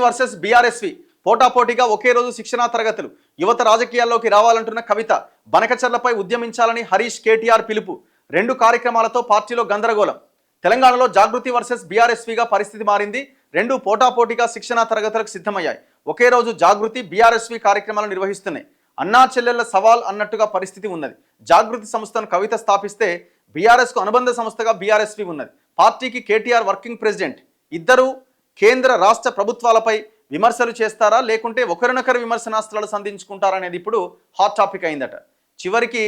Versus BRSV పోటాపోటీగా ఒకే రోజు శిక్షణా తరగతులు. యువత రాజకీయాల్లోకి రావాలంటున్న కవిత. బనకచర్లపై ఉద్యమించాలని హరీష్ కేటీఆర్ పిలుపు. 2 కార్యక్రమాలతో పార్టీలో గందరగోళం. తెలంగాణలో జాగృతి వర్సెస్ బీఆర్ఎస్విగా పరిస్థితి మారింది. 2 పోటాపోటీగా శిక్షణా తరగతులకు సిద్ధమయ్యాయి. ఒకే రోజు జాగృతి బీఆర్ఎస్వి కార్యక్రమాలు నిర్వహిస్తున్నాయి. అన్నా చెల్లెళ్ల సవాల్ అన్నట్టుగా పరిస్థితి ఉన్నది. జాగృతి సంస్థను కవిత స్థాపిస్తే బీఆర్ఎస్కు అనుబంధ సంస్థగా బీఆర్ఎస్వి ఉన్నది. పార్టీకి కేటీఆర్ వర్కింగ్ ప్రెసిడెంట్. ఇద్దరు కేంద్ర రాష్ట్ర ప్రభుత్వాలపై విమర్శలు చేస్తారా, లేకుంటే ఒకరినొకరు విమర్శనాస్త్రాలు సంధించుకుంటారా అనేది ఇప్పుడు హాట్ టాపిక్ అయిందట. చివరికి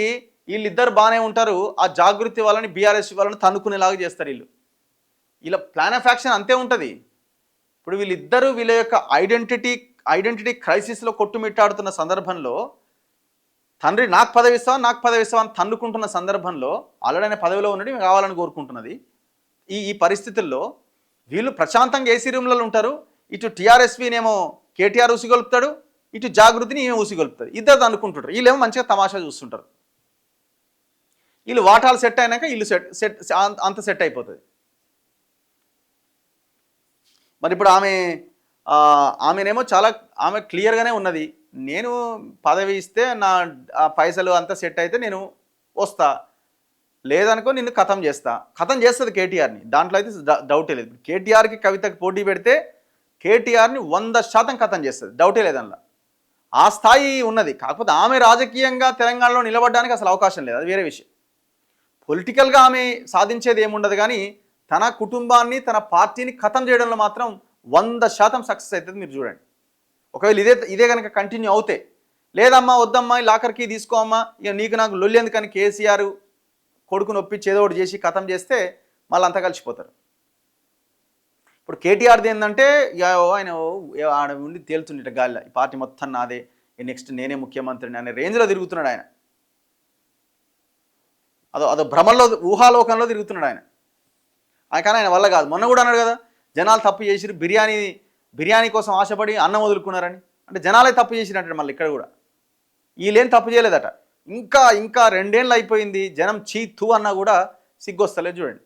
వీళ్ళిద్దరు బాగానే ఉంటారు, ఆ జాగృతి వాళ్ళని బీఆర్ఎస్ వాళ్ళని తన్నుకునేలాగా చేస్తారు. వీళ్ళ ప్లాన్ ఆఫ్ యాక్షన్ అంతే ఉంటుంది. ఇప్పుడు వీళ్ళిద్దరూ వీళ్ళ యొక్క ఐడెంటిటీ క్రైసిస్లో కొట్టుమిట్టాడుతున్న సందర్భంలో తండ్రి నాకు పదవి ఇస్తావా అని తన్నుకుంటున్న సందర్భంలో ఆల్రెడీ ఆయన పదవిలో ఉన్నది కావాలని కోరుకుంటున్నది. ఈ పరిస్థితుల్లో వీళ్ళు ప్రశాంతంగా ఏసీ రూమ్లలో ఉంటారు. ఇటు టీఆర్ఎస్వీనేమో కేటీఆర్ ఊసిగొలుపుతాడు, ఇటు జాగృతిని ఈమె ఊసిగొలుపుతాడు. ఇద్దరు అనుకుంటుంటారు. వీళ్ళేమో మంచిగా తమాషా చూస్తుంటారు. వీళ్ళు వాటాలు సెట్ అయినాక వీళ్ళు అంత సెట్ అయిపోతుంది. మరి ఇప్పుడు ఆమెనేమో ఆమె క్లియర్గానే ఉన్నది. నేను పదవి ఇస్తే నా పైసలు అంతా సెట్ అయితే నేను వస్తా, లేదనుకో నిన్ను ఖతం చేస్తుంది కేటీఆర్ని. దాంట్లో అయితే డౌటే లేదు. కేటీఆర్కి కవితకి పోటీ పెడితే కేటీఆర్ని 100% ఖతం చేస్తుంది, డౌటే లేదనలా. ఆ స్థాయి ఉన్నది. కాకపోతే ఆమె రాజకీయంగా తెలంగాణలో నిలబడడానికి అసలు అవకాశం లేదు, అది వేరే విషయం. పొలిటికల్గా ఆమె సాధించేది ఏముండదు, కానీ తన కుటుంబాన్ని తన పార్టీని ఖతం చేయడంలో మాత్రం 100% సక్సెస్ అవుతుంది. మీరు చూడండి. ఒకవేళ ఇదే కనుక కంటిన్యూ అవుతే, లేదమ్మా వద్దమ్మా లాకర్కి తీసుకోమ్మా, ఇక నీకు నాకు లొల్లి ఎందుకని కేసీఆర్ కొడుకుని ఒప్పించి ఏదో ఒకటి చేసి ఖతం చేస్తే మళ్ళీ అంతా కలిసిపోతారు. ఇప్పుడు కేటీఆర్ది ఏంటంటే ఆయన ఆడ ఉండి తేలుతుండే గాలిలో ఈ పార్టీ మొత్తం నాదే, నెక్స్ట్ నేనే ముఖ్యమంత్రిని అనే రేంజ్లో తిరుగుతున్నాడు ఆయన. అదో భ్రమల్లో ఊహాలోకంలో తిరుగుతున్నాడు ఆయన. కానీ ఆయన వల్ల కాదు. మొన్న కూడా అన్నాడు కదా, జనాలు తప్పు చేసిరు, బిర్యానీ కోసం ఆశపడి అన్నం వదులుకున్నారని. అంటే జనాలే తప్పు చేసినట్టు. మళ్ళీ ఇక్కడ కూడా వీళ్ళేం తప్పు చేయలేదట. ఇంకా 2 ఏళ్ళు అయిపోయింది, జనం చీ తూ అన్నా కూడా సిగ్గొస్తలేదు. చూడండి.